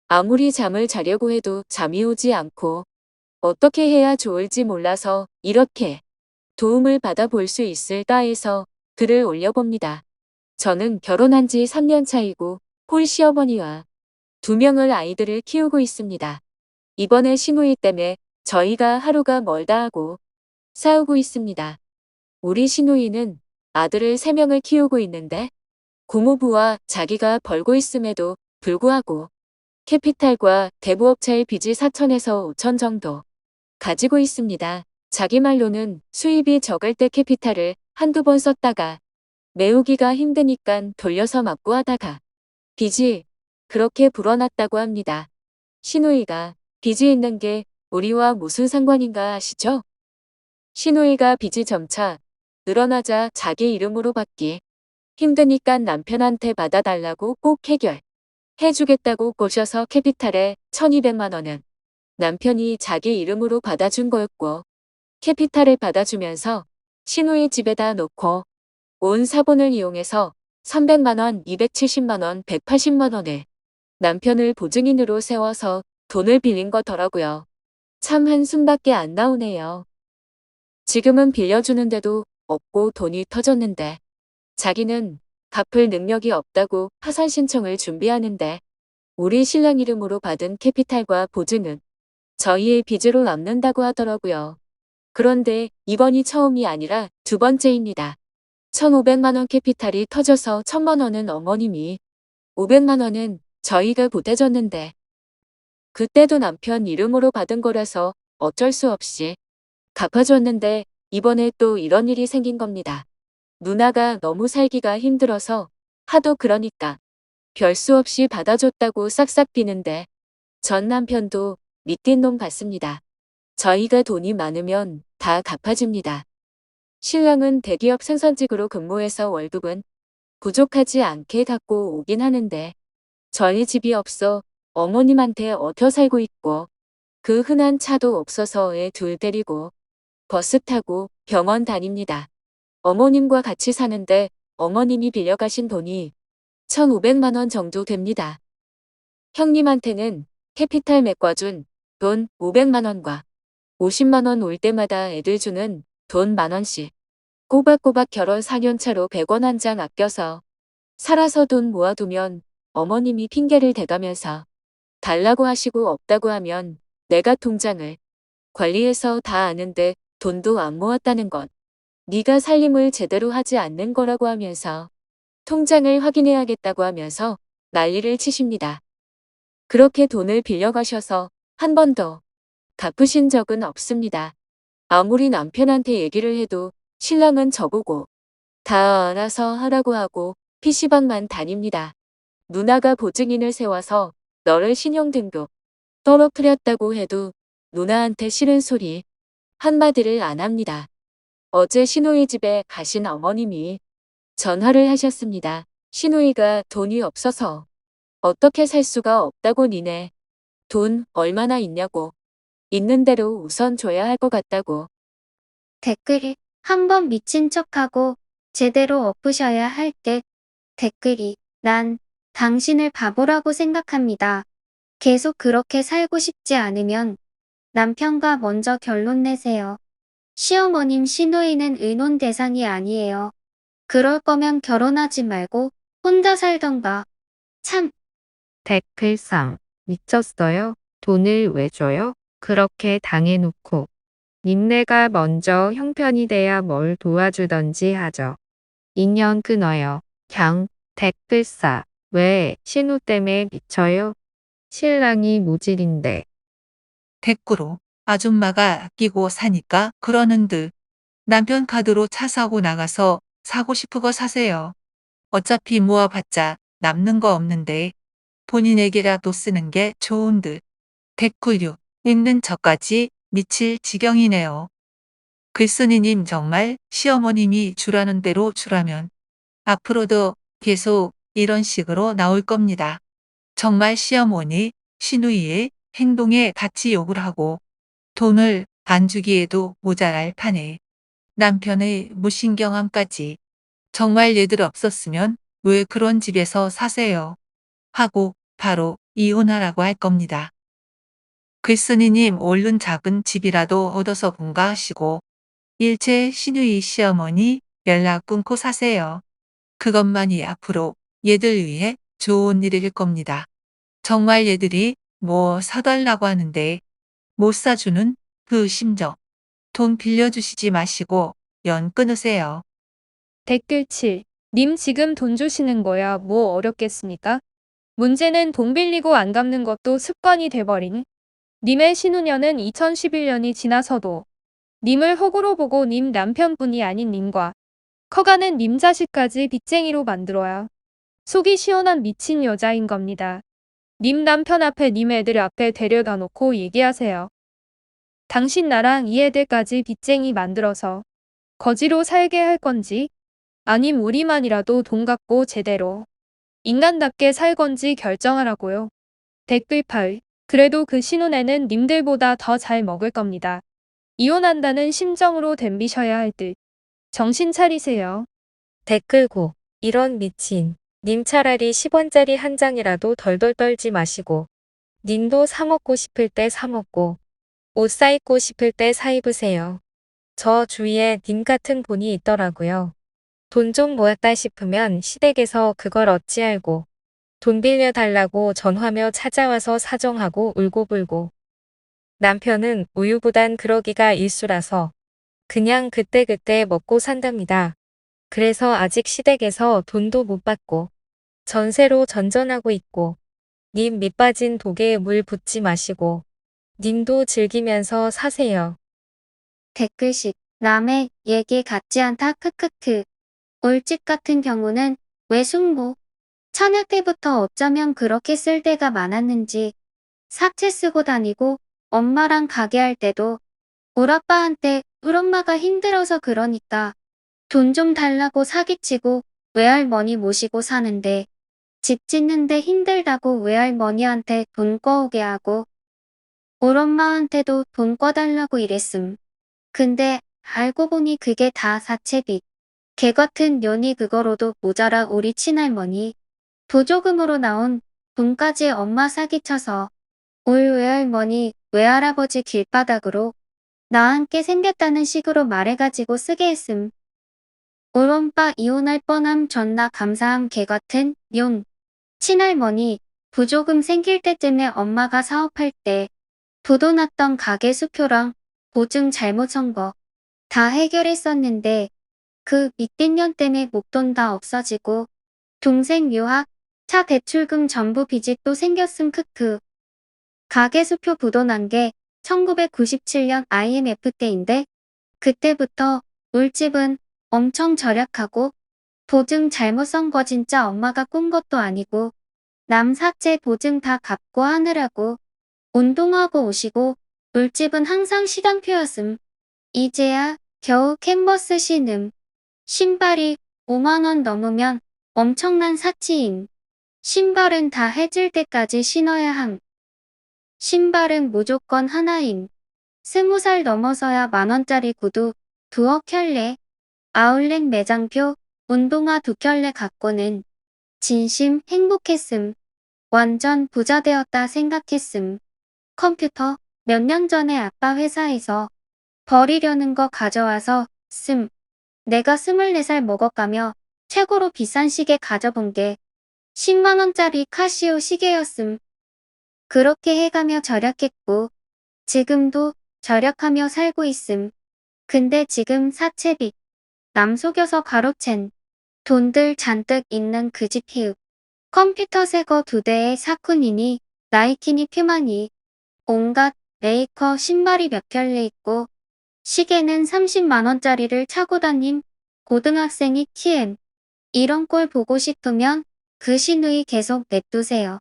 아무리 잠을 자려고 해도 잠이 오지 않고 어떻게 해야 좋을지 몰라서 이렇게 도움을 받아볼 수 있을까 해서 글을 올려봅니다. 저는 결혼한 지 3년 차이고 홀시어머니와 2명의 아이들을 키우고 있습니다. 이번에 시누이 때문에 저희가 하루가 멀다 하고 싸우고 있습니다. 우리 시누이는 아들을 3명을 키우고 있는데 고모부와 자기가 벌고 있음에도 불구하고 캐피탈과 대부업체의 빚이 4천에서 5천 정도 가지고 있습니다. 자기 말로는 수입이 적을 때 캐피탈을 한두 번 썼다가 메우기가 힘드니까 돌려서 맞고 하다가 빚이 그렇게 불어났다고 합니다. 시누이가 빚이 있는 게 우리와 무슨 상관인가 아시죠? 시누이가 빚이 점차 늘어나자 자기 이름으로 받기 힘드니까 남편한테 받아달라고 꼭 해결해주겠다고 꼬셔서 캐피탈에 1200만 원은 남편이 자기 이름으로 받아준 거였고 캐피탈을 받아주면서 시누이 집에다 놓고 온 사본을 이용해서 300만 원, 270만 원, 180만 원을 남편을 보증인으로 세워서 돈을 빌린 거더라고요. 참 한숨밖에 안 나오네요. 지금은 빌려주는데도 없고 돈이 터졌는데 자기는 갚을 능력이 없다고 파산 신청을 준비하는데 우리 신랑 이름으로 받은 캐피탈과 보증은 저희의 빚으로 남는다고 하더라고요. 그런데 이번이 처음이 아니라 2번째입니다. 1,500만 원 캐피탈이 터져서 1,000만 원은 어머님이 500만 원은 저희가 보태줬는데 그때도 남편 이름으로 받은 거라서 어쩔 수 없이 갚아줬는데 이번에 또 이런 일이 생긴 겁니다. 누나가 너무 살기가 힘들어서 하도 그러니까 별 수 없이 받아줬다고 싹싹 비는데 전 남편도 미친 놈 같습니다. 저희가 돈이 많으면 다 갚아줍니다. 신랑은 대기업 생산직으로 근무해서 월급은 부족하지 않게 갖고 오긴 하는데 저희 집이 없어 어머님한테 얻혀 살고 있고 그 흔한 차도 없어서 애 둘 데리고 버스 타고 병원 다닙니다. 어머님과 같이 사는데 어머님이 빌려가신 돈이 1,500만 원 정도 됩니다. 형님한테는 캐피탈 메꿔준 돈 500만 원과 50만 원 올 때마다 애들 주는 돈 10,000원씩 꼬박꼬박 결혼 4년 차로 100원 한 장 아껴서 살아서 돈 모아두면 어머님이 핑계를 대가면서 달라고 하시고 없다고 하면 내가 통장을 관리해서 다 아는데 돈도 안 모았다는 것. 네가 살림을 제대로 하지 않는 거라고 하면서 통장을 확인해야겠다고 하면서 난리를 치십니다. 그렇게 돈을 빌려가셔서 한 번도 갚으신 적은 없습니다. 아무리 남편한테 얘기를 해도 신랑은 저보고 다 알아서 하라고 하고 PC방만 다닙니다. 누나가 보증인을 세워서 너를 신용등급 떨어뜨렸다고 해도 누나한테 싫은 소리 한마디를 안 합니다. 어제 시누이 집에 가신 어머님이 전화를 하셨습니다. 시누이가 돈이 없어서 어떻게 살 수가 없다고 니네 돈 얼마나 있냐고 있는 대로 우선 줘야 할 것 같다고. 댓글이 한번 미친 척하고 제대로 엎으셔야 할 듯. 댓글이 난 당신을 바보라고 생각합니다. 계속 그렇게 살고 싶지 않으면 남편과 먼저 결론 내세요. 시어머님 시누이는 의논 대상이 아니에요. 그럴 거면 결혼하지 말고 혼자 살던가. 참. 댓글상 미쳤어요? 돈을 왜 줘요? 그렇게 당해놓고 님네가 먼저 형편이 돼야 뭘 도와주던지 하죠. 인연 끊어요. 경 댓글사 왜 신우 때문에 미쳐요? 신랑이 무질인데. 댓글로 아줌마가 아끼고 사니까 그러는 듯 남편 카드로 차 사고 나가서 사고 싶은 거 사세요. 어차피 모아봤자 남는 거 없는데 본인에게라도 쓰는 게 좋은 듯. 댓글 6 읽는 저까지 미칠 지경이네요. 글쓴이님 정말 시어머님이 주라는 대로 주라면 앞으로도 계속 이런 식으로 나올 겁니다. 정말 시어머니, 시누이의 행동에 같이 욕을 하고 돈을 안 주기에도 모자랄 판에 남편의 무신경함까지 정말 얘들 없었으면 왜 그런 집에서 사세요? 하고 바로 이혼하라고 할 겁니다. 글쓴이님 얼른 작은 집이라도 얻어서 분가하시고 일체 시누이 시어머니 연락 끊고 사세요. 그것만이 앞으로 얘들 위해 좋은 일일 겁니다. 정말 얘들이 뭐 사달라고 하는데 못 사주는 그 심정. 돈 빌려주시지 마시고 연 끊으세요. 댓글 7. 님 지금 돈 주시는 거야 뭐 어렵겠습니까? 문제는 돈 빌리고 안 갚는 것도 습관이 돼버린 님의 신우년은 2011년이 지나서도 님을 호구로 보고 님 남편뿐이 아닌 님과 커가는 님 자식까지 빚쟁이로 만들어야 속이 시원한 미친 여자인 겁니다. 님 남편 앞에 님 애들 앞에 데려다 놓고 얘기하세요. 당신 나랑 이 애들까지 빚쟁이 만들어서 거지로 살게 할 건지 아님 우리만이라도 돈 갖고 제대로 인간답게 살 건지 결정하라고요. 댓글 8. 그래도 그 신혼애는 님들보다 더 잘 먹을 겁니다. 이혼한다는 심정으로 덤비셔야 할 듯. 정신 차리세요. 댓글 9. 이런 미친. 님 차라리 10원짜리 한 장이라도 덜덜 떨지 마시고 님도 사 먹고 싶을 때 사 먹고 옷 사 입고 싶을 때 사 입으세요. 저 주위에 님 같은 분이 있더라고요. 돈 좀 모았다 싶으면 시댁에서 그걸 어찌 알고 돈 빌려달라고 전화며 찾아와서 사정하고 울고불고. 남편은 우유보단 그러기가 일수라서 그냥 그때그때 먹고 산답니다. 그래서 아직 시댁에서 돈도 못 받고 전세로 전전하고 있고 님 밑빠진 독에 물 붓지 마시고 님도 즐기면서 사세요. 댓글 10. 남의 얘기 같지 않다 크크크. 올집 같은 경우는 외숙모. 처녀 때부터 어쩌면 그렇게 쓸 데가 많았는지 삭제 쓰고 다니고 엄마랑 가게 할 때도 울아빠한테 울엄마가 힘들어서 그러니까 돈 좀 달라고 사기치고 외할머니 모시고 사는데 집 짓는데 힘들다고 외할머니한테 돈 꿔오게 하고 울엄마한테도 돈 꿔달라고 이랬음. 근데 알고 보니 그게 다 사채빚. 개 같은 년이 그거로도 모자라 우리 친할머니. 보조금으로 나온 돈까지 엄마 사기쳐서 올 외할머니 외할아버지 길바닥으로 나앉게 생겼다는 식으로 말해가지고 쓰게 했음. 울엄빠 이혼할 뻔함 존나 감사함 개같은 용. 친할머니 부조금 생길 때쯤에 엄마가 사업할 때 부도났던 가게 수표랑 보증 잘못 선 거 다 해결했었는데 그 밑뒷 년 때문에 목돈 다 없어지고 동생 유학 차 대출금 전부 빚이 또 생겼음 크크. 가게 수표 부도난 게 1997년 IMF 때인데 그때부터 울집은 엄청 절약하고 보증 잘못 선 거 진짜 엄마가 꾼 것도 아니고 남 삭제 보증 다 갚고 하느라고 운동하고 오시고 울집은 항상 시간표였음. 이제야 겨우 캔버스 신음. 신발이 5만원 넘으면 엄청난 사치임. 신발은 다 해질 때까지 신어야 함. 신발은 무조건 하나임. 20살 넘어서야 만원짜리 구두 두어 켤레. 아울렛 매장표 운동화 2켤레 갖고는 진심 행복했음. 완전 부자 되었다 생각했음. 컴퓨터 몇 년 전에 아빠 회사에서 버리려는 거 가져와서 씀. 내가 24살 먹어가며 최고로 비싼 시계 가져본 게 10만원짜리 카시오 시계였음. 그렇게 해가며 절약했고 지금도 절약하며 살고 있음. 근데 지금 사채빚 남 속여서 가로챈 돈들 잔뜩 있는 그 집 히읗. 컴퓨터 새거 2대에 사쿠니니 나이키니 퓨마니 온갖 메이커 신발이 몇 켤레 있고 시계는 30만원짜리를 차고 다님 고등학생이 TM. 이런 꼴 보고 싶으면 그 시누이 계속 냅두세요.